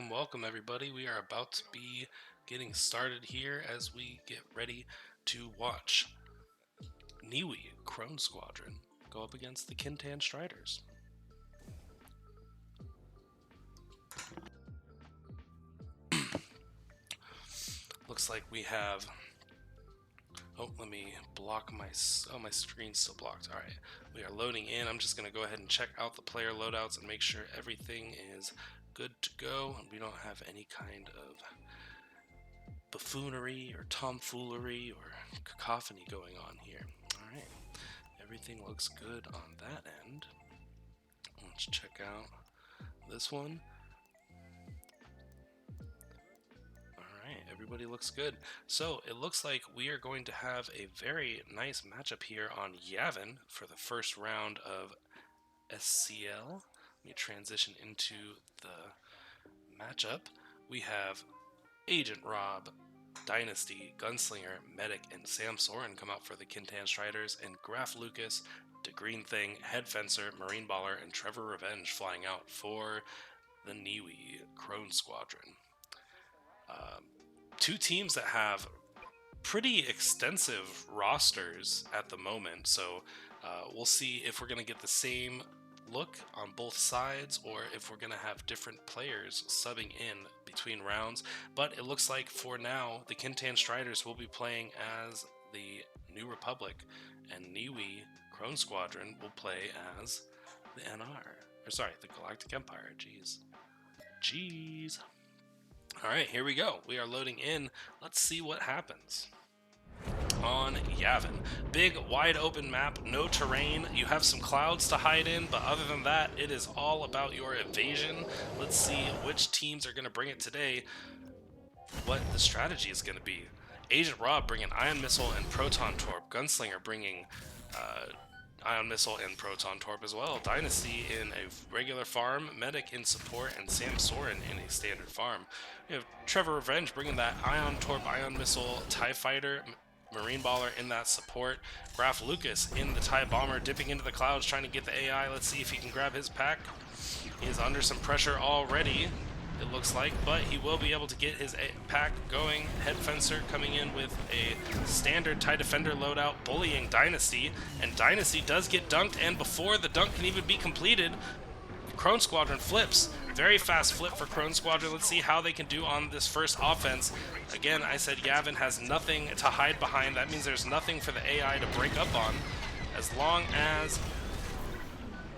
welcome everybody. We are about to be getting started here as we get ready to watch Niwi, Crone Squadron, go up against the Kintan Striders. Looks like we have... Oh, let me block my... Oh, my screen's still blocked. Alright, we are loading in. I'm just going to go ahead and check out the player loadouts and make sure everything is good to go. We don't have any kind of buffoonery or tomfoolery or cacophony going on here. Alright, everything looks good on that end. Let's check out this one. Everybody looks good. So it looks like we are going to have a very nice matchup here on Yavin for the first round of SCL. Let me transition into the matchup. We have Agent Rob, Dynasty, Gunslinger, Medic, and Sam Soren come out for the Kintan Striders, and Graf Lucas, the Green Thing, Head Fencer, Marine Baller, and Trevor Revenge flying out for the Niwi Crone Squadron. Two teams that have pretty extensive rosters at the moment, so we'll see if we're going to get the same look on both sides or if we're going to have different players subbing in between rounds. But it looks like for now the Kintan Striders will be playing as the New Republic, and Niwi Crone Squadron will play as the the Galactic Empire. Jeez. Alright, here we go. We are loading in. Let's see what happens. On Yavin. Big, wide open map, no terrain. You have some clouds to hide in, but other than that, it is all about your evasion. Let's see which teams are going to bring it today, what the strategy is going to be. Agent Rob bringing Ion Missile and Proton Torp. Gunslinger bringing Ion Missile and Proton Torp as well. Dynasty in a regular farm, Medic in support, and Sam Soren in a standard farm. We have Trevor Revenge bringing that Ion Torp, Ion Missile, TIE Fighter, Marine Baller in that support. Graf Lucas in the TIE Bomber, dipping into the clouds, trying to get the AI. Let's see if he can grab his pack. He is under some pressure already, it looks like, but he will be able to get his pack going. Head Fencer coming in with a standard TIE Defender loadout, bullying Dynasty, and Dynasty does get dunked, and before the dunk can even be completed, Crone Squadron flips. Very fast flip for Crone Squadron. Let's see how they can do on this first offense. Again, I said Yavin has nothing to hide behind. That means there's nothing for the AI to break up on. As long as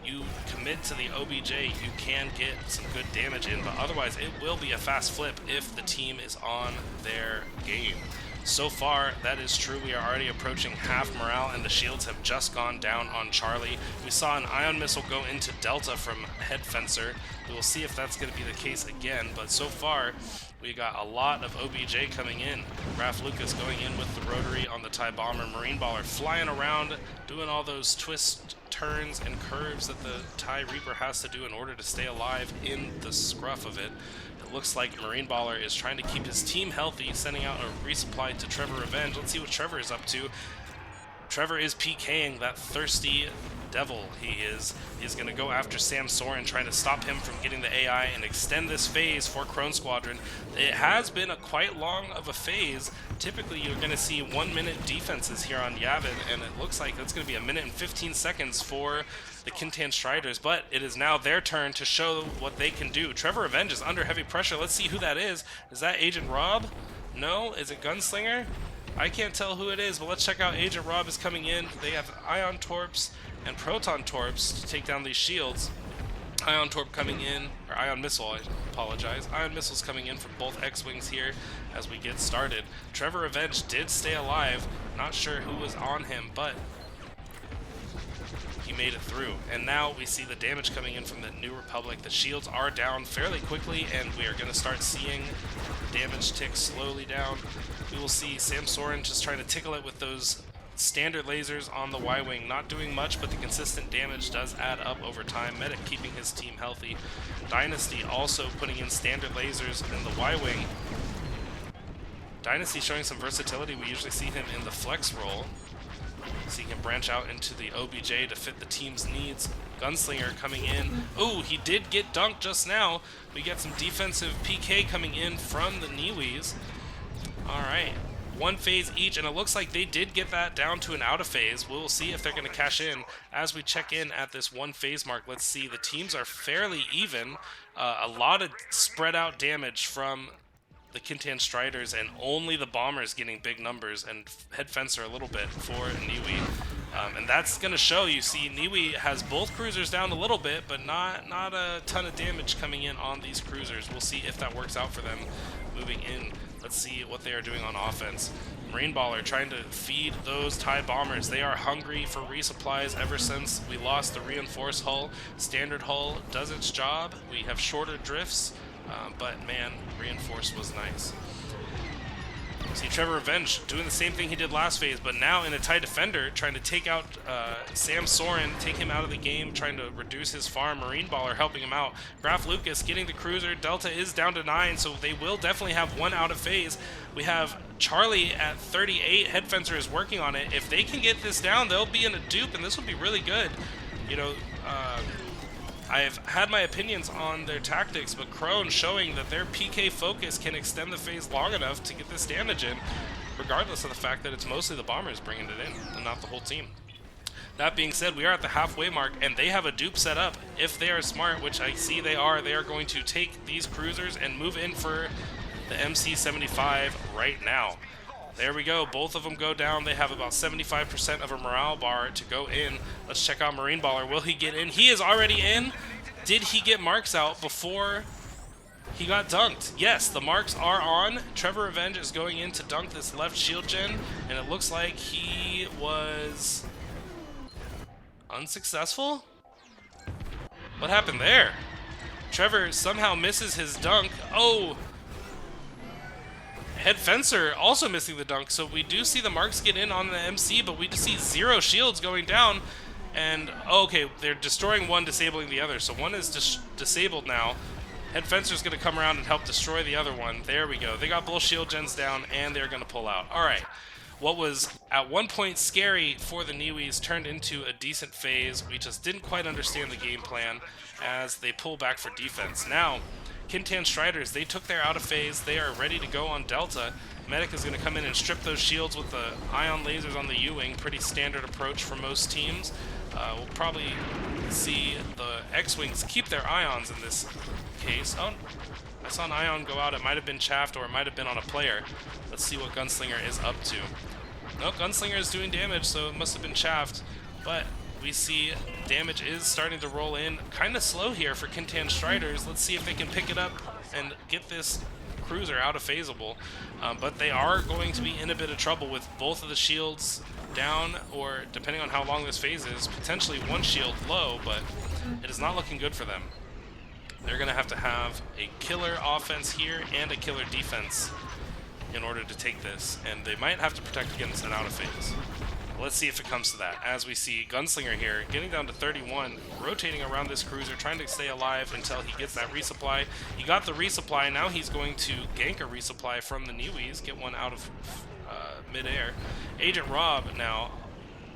you commit to the OBJ, you can get some good damage in, but otherwise it will be a fast flip if the team is on their game. So far, that is true. We are already approaching half morale, and the shields have just gone down on Charlie. We saw an Ion Missile go into Delta from Head Fencer. We will see if that's going to be the case again, but so far, we got a lot of OBJ coming in. Graf Lucas going in with the rotary on the TIE Bomber. Marine Baller flying around, doing all those twists, turns, and curves that the TIE Reaper has to do in order to stay alive in the scruff of it. It looks like Marine Baller is trying to keep his team healthy, sending out a resupply to Trevor Revenge. Let's see what Trevor is up to. Trevor is PKing that thirsty devil he is. He's going to go after Sam Soren, trying to stop him from getting the AI and extend this phase for Crone Squadron. It has been quite long of a phase. Typically, you're going to see 1-minute defenses here on Yavin, and it looks like that's going to be 1 minute and 15 seconds for the Kintan Striders, but it is now their turn to show what they can do. Trevor Revenge is under heavy pressure. Let's see who that is. Is that Agent Rob? No? Is it Gunslinger? I can't tell who it is, but let's check out. Agent Rob is coming in. They have Ion Torps and Proton Torps to take down these shields. Ion Torp coming in, or Ion Missile, I apologize. Ion Missile's coming in from both X-Wings here as we get started. Trevor Revenge did stay alive. Not sure who was on him, but he made it through. And now we see the damage coming in from the New Republic. The shields are down fairly quickly, and we are going to start seeing the damage tick slowly down. We will see Sam Soren just trying to tickle it with those standard lasers on the Y-Wing. Not doing much, but the consistent damage does add up over time. Medic keeping his team healthy. Dynasty also putting in standard lasers in the Y-Wing. Dynasty showing some versatility. We usually see him in the flex role. So he can branch out into the OBJ to fit the team's needs. Gunslinger coming in. Oh, he did get dunked just now. We get some defensive PK coming in from the Niwis. Alright, one phase each, and it looks like they did get that down to an out of phase. We'll see if they're going to cash in as we check in at this one phase mark. Let's see, the teams are fairly even. A lot of spread out damage from the Kintan Striders, and only the Bombers getting big numbers, and Head Fencer a little bit for Niwi. And that's going to show. You see, Niwi has both cruisers down a little bit, but not a ton of damage coming in on these cruisers. We'll see if that works out for them moving in. Let's see what they are doing on offense. Marine Baller trying to feed those TIE Bombers. They are hungry for resupplies ever since we lost the reinforced hull. Standard hull does its job. We have shorter drifts, but man, reinforced was nice. See Trevor Revenge doing the same thing he did last phase, but now in a TIE Defender, trying to take out Sam Soren, take him out of the game, trying to reduce his farm. Marine Baller helping him out. Graf Lucas getting the cruiser. Delta is down to 9, so they will definitely have one out of phase. We have Charlie at 38. Head Fencer is working on it. If they can get this down, they'll be in a dupe, and this will be really good. You know, I've had my opinions on their tactics, but Crone showing that their PK focus can extend the phase long enough to get this damage in, regardless of the fact that it's mostly the Bombers bringing it in, and not the whole team. That being said, we are at the halfway mark, and they have a dupe set up. If they are smart, which I see they are going to take these cruisers and move in for the MC-75 right now. There we go. Both of them go down. They have about 75% of a morale bar to go in. Let's check out Marine Baller. Will he get in? He is already in. Did he get marks out before he got dunked? Yes, the marks are on. Trevor Revenge is going in to dunk this left shield gen, and it looks like he was unsuccessful. What happened there? Trevor somehow misses his dunk. Oh! Head Fencer also missing the dunk, so we do see the marks get in on the MC, but we just see 0 shields going down, and okay, they're destroying one, disabling the other, so one is disabled now. Head Fencer's going to come around and help destroy the other one. There we go. They got both shield gens down, and they're going to pull out. Alright, what was at one point scary for the Niwis turned into a decent phase. We just didn't quite understand the game plan as they pull back for defense. Now, Kintan Striders, they took their out of phase. They are ready to go on Delta. Medic is going to come in and strip those shields with the ion lasers on the U-Wing. Pretty standard approach for most teams. We'll probably see the X-Wings keep their ions in this case. Oh, I saw an ion go out. It might have been chaffed or it might have been on a player. Let's see what Gunslinger is up to. Nope, Gunslinger is doing damage, so it must have been chaffed. But we see damage is starting to roll in. Kind of slow here for Kintan Striders. Let's see if they can pick it up and get this cruiser out of phaseable. But they are going to be in a bit of trouble with both of the shields down, or depending on how long this phase is, potentially one shield low, but it is not looking good for them. They're going to have a killer offense here and a killer defense in order to take this, and they might have to protect against an out of phase. Let's see if it comes to that. As we see Gunslinger here getting down to 31, rotating around this cruiser, trying to stay alive until he gets that resupply. He got the resupply, now he's going to gank a resupply from the Niwis, get one out of midair. Agent Rob now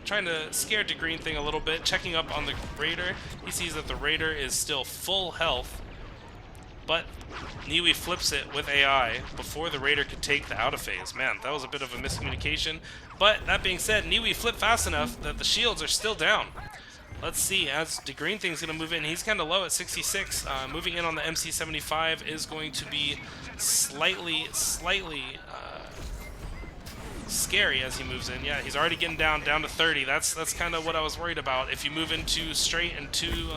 trying to scare Green Thing a little bit, checking up on the Raider. He sees that the Raider is still full health, but Niwi flips it with AI before the Raider could take the out of phase. Man, that was a bit of a miscommunication. But that being said, Niwi flipped fast enough that the shields are still down. Let's see, as Green Thing's going to move in. He's kind of low at 66. Moving in on the MC-75 is going to be slightly scary as he moves in. Yeah, he's already getting down to 30. That's kind of what I was worried about. If you move in too straight and too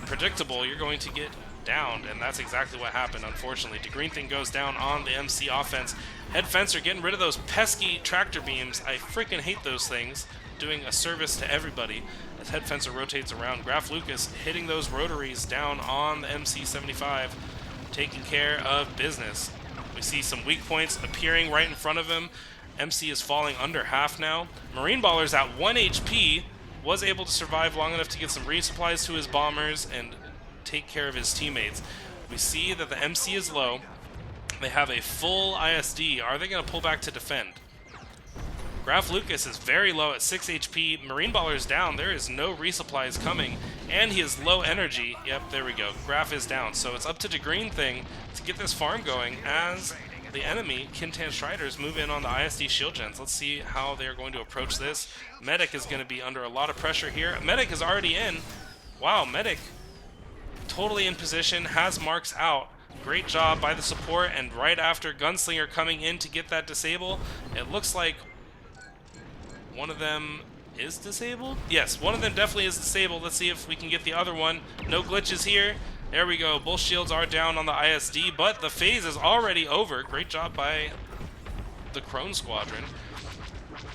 predictable, you're going to get downed, and that's exactly what happened, unfortunately. Green Thing goes down on the MC offense. Head Fencer getting rid of those pesky tractor beams. I freaking hate those things. Doing a service to everybody as Head Fencer rotates around. Graf Lucas hitting those rotaries down on the MC-75, taking care of business. We see some weak points appearing right in front of him. MC is falling under half now. Marine Baller's at 1 HP, was able to survive long enough to get some resupplies to his bombers and take care of his teammates. We see that the MC is low. They have a full ISD. Are they going to pull back to defend? Graf Lucas is very low at 6 HP. Marine Baller is down. There is no resupplies coming, and he is low energy. Yep, there we go. Graf is down. So it's up to the Green Thing to get this farm going as the enemy, Kintan Striders, move in on the ISD shield gens. Let's see how they're going to approach this. Medic is going to be under a lot of pressure here. Medic is already in. Wow, Medic totally in position, has marks out. Great job by the support, and right after Gunslinger coming in to get that disable, it looks like one of them is disabled? Yes, one of them definitely is disabled. Let's see if we can get the other one. No glitches here. There we go. Both shields are down on the ISD, but the phase is already over. Great job by the Crone Squadron.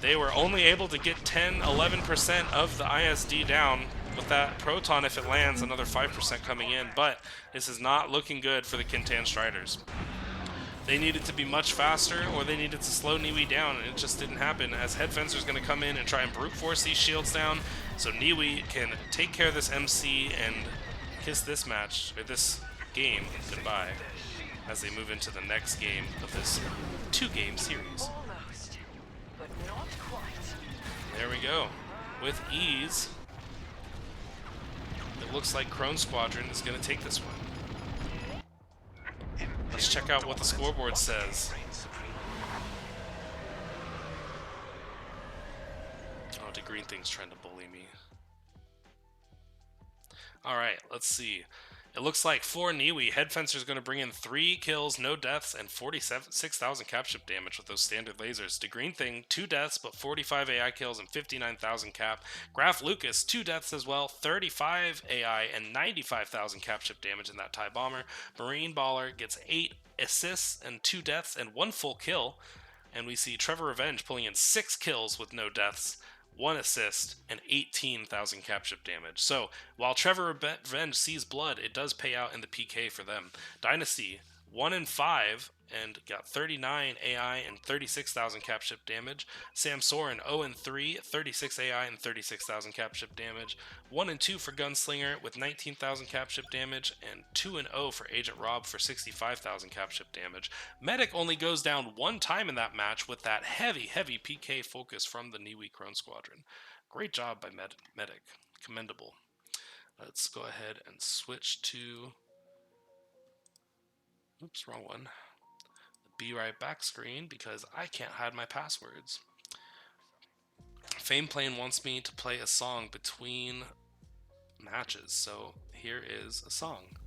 They were only able to get 10-11% of the ISD down. With that Proton, if it lands, another 5% coming in, but this is not looking good for the Kintan Striders. They needed to be much faster, or they needed to slow Niwi down, and it just didn't happen, as Head Fencer's going to come in and try and brute force these shields down, so Niwi can take care of this MC and kiss this match, or this game, goodbye, as they move into the next game of this 2-game series. Almost, but not quite. There we go. With ease, it looks like Crone Squadron is going to take this one. Let's check out what the scoreboard says. Oh, the Green Thing's trying to bully me. Alright, let's see. It looks like for Niwi, Head Fencer's going to bring in 3 kills, no deaths, and 6,000 cap ship damage with those standard lasers. The Green Thing, 2 deaths, but 45 AI kills and 59,000 cap. Graf Lucas, 2 deaths as well, 35 AI and 95,000 cap ship damage in that TIE Bomber. Marine Baller gets 8 assists and 2 deaths and 1 full kill. And we see Trevor Revenge pulling in 6 kills with no deaths, 1 assist, and 18,000 cap ship damage. So, while Trevor Revenge sees blood, it does pay out in the PK for them. Dynasty, 1-5, and got 39 AI and 36,000 cap ship damage. Sam Soren, 0-3, 36 AI and 36,000 cap ship damage. 1-2 for Gunslinger with 19,000 cap ship damage, and 2-0 for Agent Rob for 65,000 cap ship damage. Medic only goes down 1 time in that match with that heavy PK focus from the Niwi Crone Squadron. Great job by Medic. Commendable. Let's go ahead and switch to... Oops, wrong one. Be right back screen, because I can't hide my passwords. Fame Plane wants me to play a song between matches, so here is a song.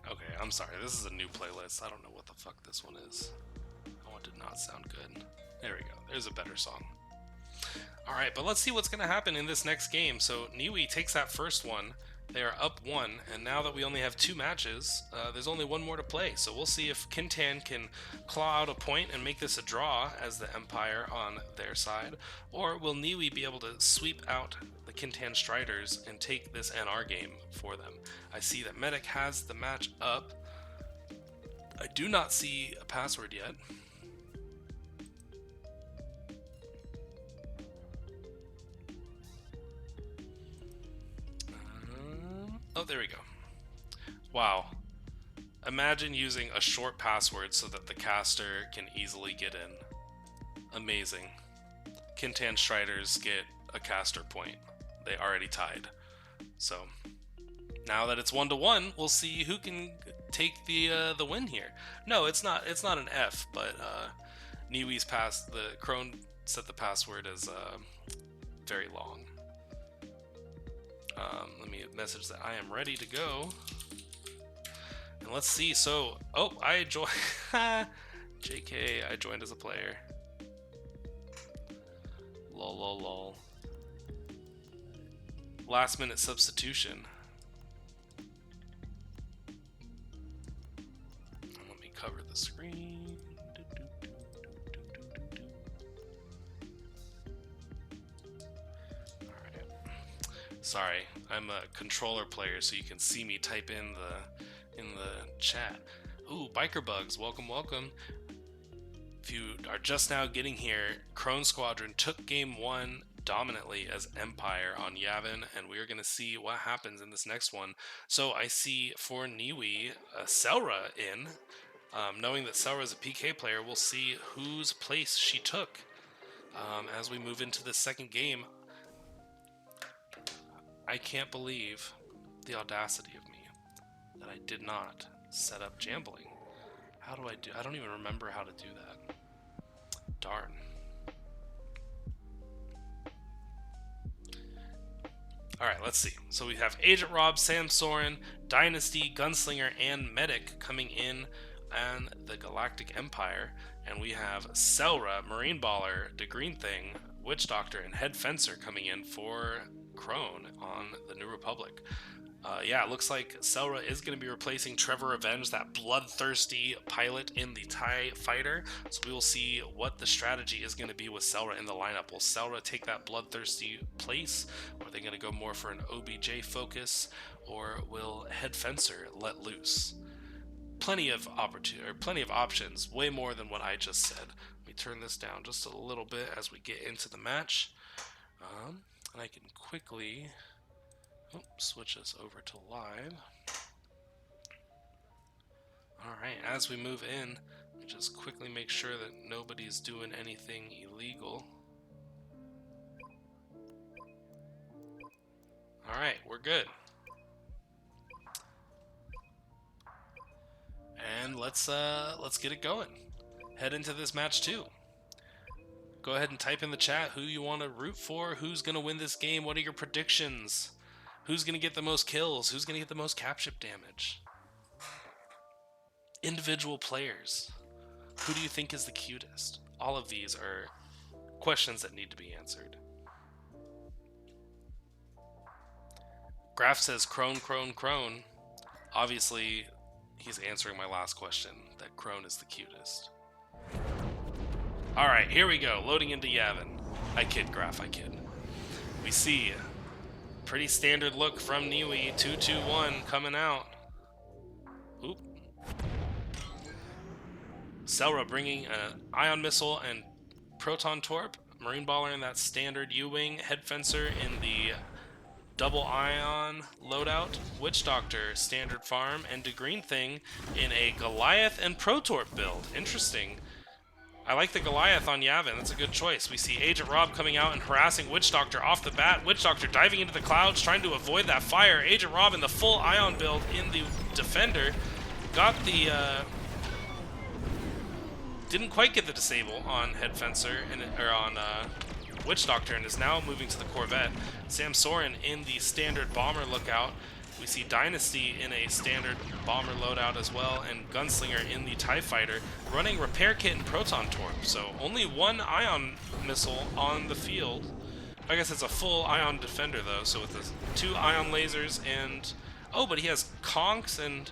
Okay, I'm sorry, this is a new playlist. I don't know what the fuck this one is. That one did not sound good. There we go, there's a better song. Alright, but let's see what's going to happen in this next game. So Niwi takes that first one, they are up 1, and now that we only have 2 matches, there's only 1 more to play. So we'll see if Kintan can claw out a point and make this a draw as the Empire on their side, or will Niwi be able to sweep out the Kintan Striders and take this NR game for them. I see that Medic has the match up. I do not see a password yet. Oh, there we go. Wow. Imagine using a short password so that the caster can easily get in. Amazing. Kintan Striders get a caster point. They already tied. So, now that it's 1-1, we'll see who can take the win here. No, it's not an F, but Niwi's the Crone set the password as very long. Let me message that I am ready to go. And let's see. So, oh, I joined. JK, I joined as a player. lol, lol, lol. Last minute substitution. Let me cover the screen. Alright. Sorry, I'm a controller player, so you can see me type in the chat. Ooh, Biker Bugs, welcome, welcome. If you are just now getting here, Crone Squadron took game 1 dominantly as Empire on Yavin, and we're going to see what happens in this next one. So I see for Niwi, Selra in. Knowing that Selra is a PK player, we'll see whose place she took as we move into the second game. I can't believe the audacity of me that I did not set up jambling. How do I do? I don't even remember how to do that. Darn. Alright, let's see. So we have Agent Rob, Sam Soren, Dynasty, Gunslinger, and Medic coming in on the Galactic Empire. And we have Selra, Marine Baller, the Green Thing, Witch Doctor, and Head Fencer coming in for Crone on the New Republic. Yeah, it looks like Selra is going to be replacing Trevor Revenge, that bloodthirsty pilot in the TIE fighter. So we will see what the strategy is going to be with Selra in the lineup. Will Selra take that bloodthirsty place? Or are they going to go more for an OBJ focus? Or will Head Fencer let loose? Plenty of opportunity, or plenty of options, way more than what I just said. Let me turn this down just a little bit as we get into the match. And I can quickly switch us over to live. Alright, as we move in, let me just quickly make sure that nobody's doing anything illegal. Alright, we're good. And let's get it going. Head into this match too. Go ahead and type in the chat who you want to root for, who's going to win this game, what are your predictions? Who's going to get the most kills? Who's going to get the most cap ship damage? Individual players. Who do you think is the cutest? All of these are questions that need to be answered. Graf says Crone, Crone, Crone. Obviously, he's answering my last question, that Crone is the cutest. Alright, here we go. Loading into Yavin. I kid, Graf, I kid. We see pretty standard look from Niwi. 2-2-1 coming out. Oop. Selra bringing an ion missile and proton torp. Marine Baller in that standard U-wing. Head Fencer in the double ion loadout. Witch Doctor standard farm. And the Green Thing in a Goliath and Protorp build. Interesting. I like the Goliath on Yavin. That's a good choice. We see Agent Rob coming out and harassing Witch Doctor off the bat. Witch Doctor diving into the clouds, trying to avoid that fire. Agent Rob in the full Ion build in the Defender. Got the... didn't quite get the disable on Head Fencer, or on Witch Doctor, and is now moving to the Corvette. Sam Soren in the standard Bomber lookout. We see Dynasty in a standard Bomber loadout as well, and Gunslinger in the TIE Fighter, running Repair Kit and Proton Torp. So only one Ion missile on the field. I guess it's a full Ion Defender though, so with the 2 Ion lasers and... oh, but he has Conks and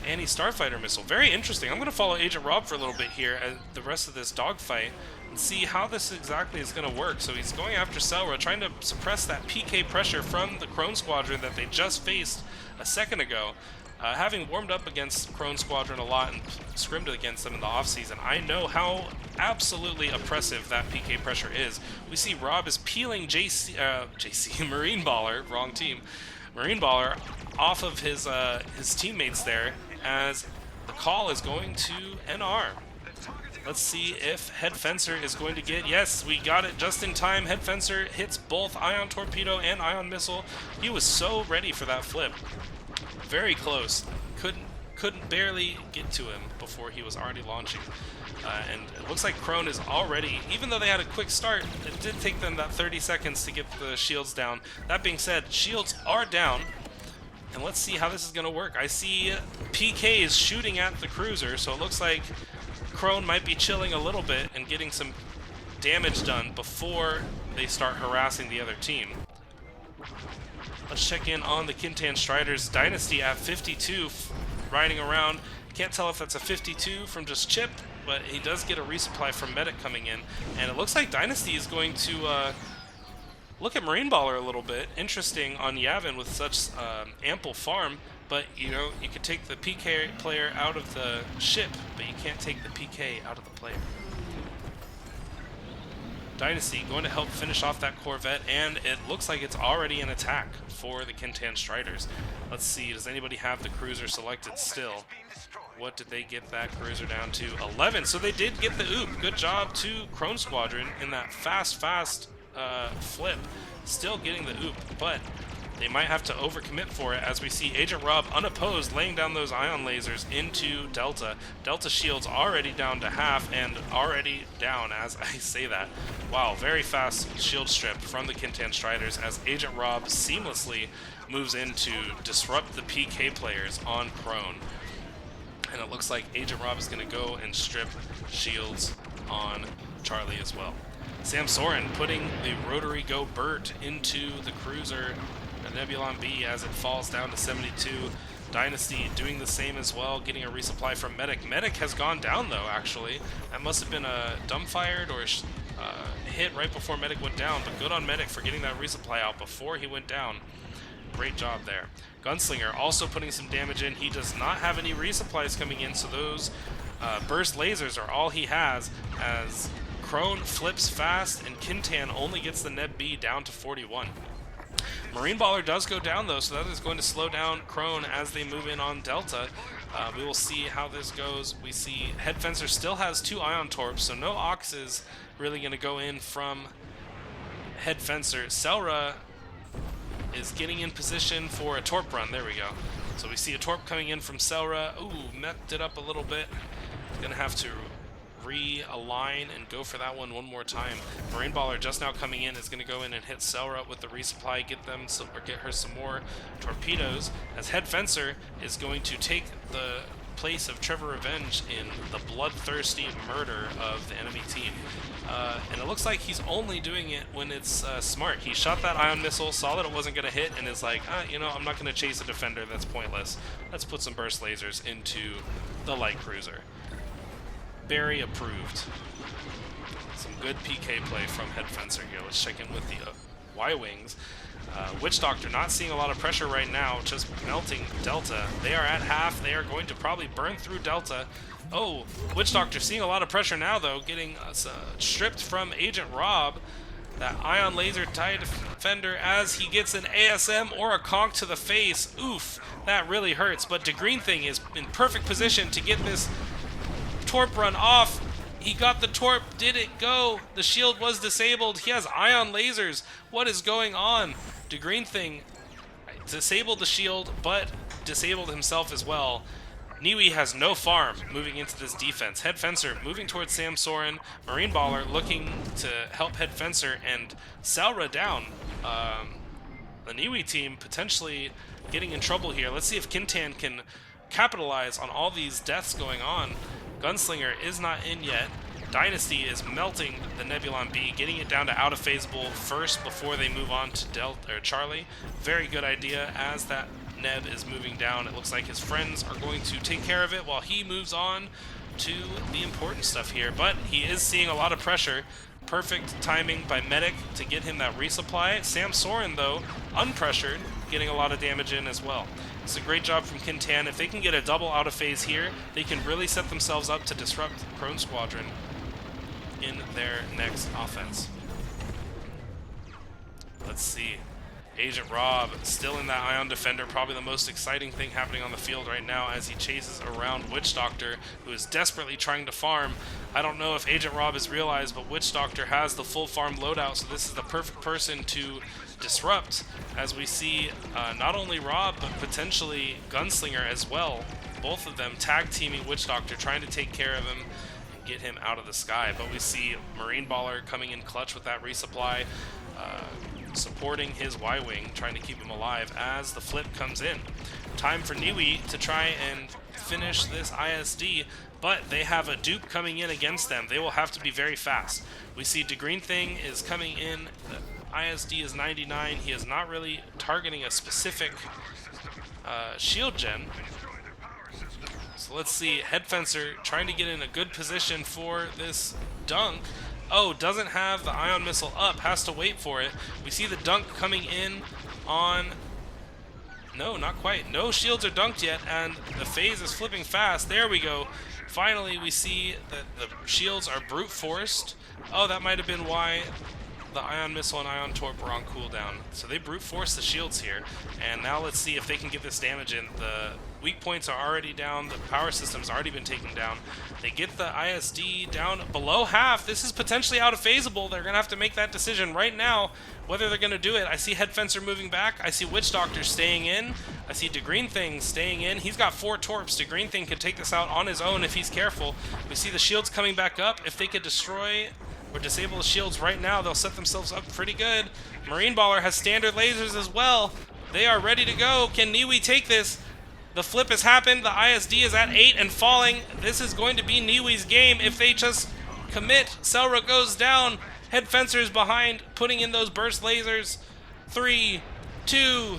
Anti-Starfighter missile. Very interesting. I'm going to follow Agent Rob for a little bit here at the rest of this dogfight and see how this exactly is going to work. So he's going after Selra, trying to suppress that PK pressure from the Crone Squadron that they just faced a second ago. Having warmed up against Crone Squadron a lot and scrimmed against them in the offseason, I know how absolutely oppressive that PK pressure is. We see Rob is peeling JC Marine Baller, wrong team, Marine Baller off of his teammates there, as the call is going to NR. Let's see if Head Fencer is going to get... yes, we got it just in time. Head Fencer hits both Ion Torpedo and Ion Missile. He was so ready for that flip. Very close. Couldn't barely get to him before he was already launching. And it looks like Crone is already... even though they had a quick start, it did take them that 30 seconds to get the shields down. That being said, shields are down. And let's see how this is going to work. I see PKs shooting at the cruiser, so it looks like Crone might be chilling a little bit and getting some damage done before they start harassing the other team. Let's check in on the Kintan Striders. Dynasty at 52, riding around. Can't tell if that's a 52 from just Chip, but he does get a resupply from Medic coming in. And it looks like Dynasty is going to look at Marine Baller a little bit. Interesting on Yavin with such ample farm, but you know, you could take the PK player out of the ship, but you can't take the PK out of the player. Dynasty going to help finish off that Corvette, and it looks like it's already an attack for the Kintan Striders. Let's see, does anybody have the cruiser selected still? What did they get that cruiser down to? 11, so they did get the oop. Good job to Crone Squadron in that fast flip. Still getting the oop, but they might have to overcommit for it as we see Agent Rob unopposed laying down those ion lasers into Delta. Delta shield's already down to half and already down as I say that. Wow, very fast shield strip from the Kintan Striders as Agent Rob seamlessly moves in to disrupt the PK players on Crone. And it looks like Agent Rob is going to go and strip shields on Charlie as well. Sam Soren putting the Rotary Go Burt into the cruiser Nebulon B as it falls down to 72. Dynasty doing the same as well, getting a resupply from Medic. Medic has gone down though, actually. That must have been a dumbfired or hit right before Medic went down, but good on Medic for getting that resupply out before he went down. Great job there. Gunslinger also putting some damage in. He does not have any resupplies coming in, so those burst lasers are all he has as Crone flips fast and Kintan only gets the Neb B down to 41. Marine Baller does go down though, so that is going to slow down Crone as they move in on Delta. We will see how this goes. We see Head Fencer still has 2 Ion Torps, so no Oxes really going to go in from Head Fencer. Selra is getting in position for a Torp run. There we go. So we see a Torp coming in from Selra. Ooh, messed it up a little bit. Going to have to realign and go for that one more time. Marine Baller just now coming in is going to go in and hit Selra with the resupply, get her some more torpedoes, as Head Fencer is going to take the place of Trevor Revenge in the bloodthirsty murder of the enemy team. And it looks like he's only doing it when it's smart. He shot that ion missile, saw that it wasn't going to hit, and is like, you know, I'm not going to chase a defender, that's pointless. Let's put some burst lasers into the light cruiser. Very approved. Some good PK play from Head Fencer here. Let's check in with the Y-Wings. Witch Doctor not seeing a lot of pressure right now, just melting Delta. They are at half. They are going to probably burn through Delta. Oh, Witch Doctor seeing a lot of pressure now, though, getting stripped from Agent Rob. That ion laser TIE defender as he gets an ASM or a conk to the face. Oof, that really hurts. But DeGreen Thing is in perfect position to get this Torp run off. He got the Torp. Did it go? The shield was disabled. He has ion lasers. What is going on? DeGreen Thing disabled the shield, but disabled himself as well. Niwi has no farm moving into this defense. Head Fencer moving towards Sam Soren. Marine Baller looking to help Head Fencer and Selra down. The Niwi team potentially getting in trouble here. Let's see if Kintan can capitalize on all these deaths going on. Gunslinger is not in yet. Dynasty is melting the Nebulon B, getting it down to out of phaseable first before they move on to Delta or Charlie. Very good idea as that Neb is moving down. It looks like his friends are going to take care of it while he moves on to the important stuff here. But he is seeing a lot of pressure. Perfect timing by Medic to get him that resupply. Sam Soren, though, unpressured, getting a lot of damage in as well. It's a great job from Kintan. If they can get a double out of phase here, they can really set themselves up to disrupt Crone Squadron in their next offense. Let's see. Agent Rob still in that Ion Defender, probably the most exciting thing happening on the field right now as he chases around Witch Doctor, who is desperately trying to farm. I don't know if Agent Rob has realized, but Witch Doctor has the full farm loadout, so this is the perfect person to disrupt, as we see not only Rob, but potentially Gunslinger as well. Both of them tag teaming Witch Doctor, trying to take care of him, get him out of the sky. But we see Marine Baller coming in clutch with that resupply, supporting his Y-Wing, trying to keep him alive as the flip comes in. Time for Niwi to try and finish this ISD, but they have a dupe coming in against them. They will have to be very fast. We see DeGreen Thing is coming in. The ISD is 99. He is not really targeting a specific shield gen. So let's see. Head Fencer trying to get in a good position for this dunk. Oh, doesn't have the ion missile up. Has to wait for it. We see the dunk coming in on... No, not quite. No shields are dunked yet, and the phase is flipping fast. There we go. Finally, we see that the shields are brute forced. Oh, that might have been why the ion missile and ion torp were on cooldown. So they brute force the shields here, and now let's see if they can get this damage in. The weak points are already down. The power system's already been taken down. They get the ISD down below half. This is potentially out of phaseable. They're gonna have to make that decision right now whether they're gonna do it. I see Head Fencer moving back. I see Witch Doctor staying in. I see DeGreen Thing staying in. He's got 4 torps. DeGreen Thing could take this out on his own if he's careful. We see the shields coming back up. If they could destroy or disable the shields right now, they'll set themselves up pretty good. Marine Baller has standard lasers as well. They are ready to go. Can Niwi take this? The flip has happened. The ISD is at 8 and falling. This is going to be Niwi's game if they just commit. Selra goes down. Head Fencer is behind, putting in those burst lasers. 3, 2,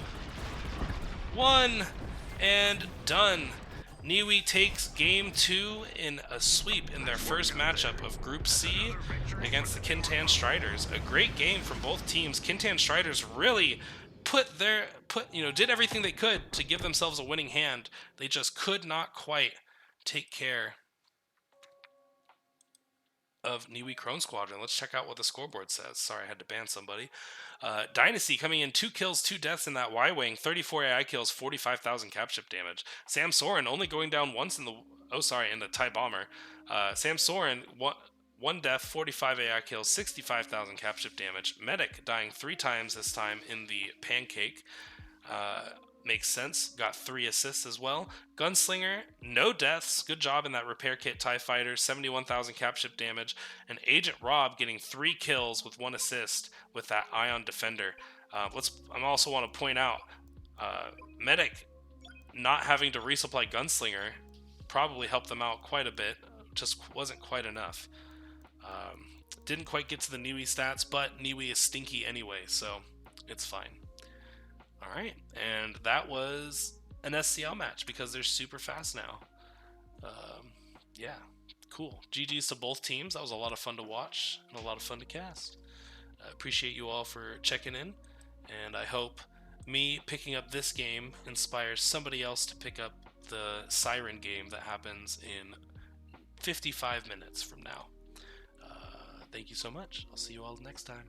1, and done. Niwi takes game 2 in a sweep in their first matchup of Group C against the Kintan Striders. A great game from both teams. Kintan Striders really did everything they could to give themselves a winning hand. They just could not quite take care of Niwi Crone Squadron. Let's check out what the scoreboard says. Sorry, I had to ban somebody. Dynasty coming in 2 kills, 2 deaths in that Y-Wing, 34 AI kills, 45,000 cap ship damage. Sam Soren only going down once in the TIE Bomber. Sam Soren, one death, 45 AI kills, 65,000 cap ship damage. Medic dying 3 times this time in the Pancake. Makes sense. Got 3 assists as well. Gunslinger, no deaths. Good job in that repair kit TIE Fighter. 71,000 cap ship damage. And Agent Rob getting 3 kills with 1 assist with that Ion Defender. I also want to point out, Medic not having to resupply Gunslinger probably helped them out quite a bit. Just wasn't quite enough. Didn't quite get to the Niwi stats, but Niwi is stinky anyway, so it's fine. Alright, and that was an SCL match because they're super fast now. Yeah, cool. GG's to both teams. That was a lot of fun to watch and a lot of fun to cast. I appreciate you all for checking in, and I hope me picking up this game inspires somebody else to pick up the Siren game that happens in 55 minutes from now. Thank you so much. I'll see you all next time.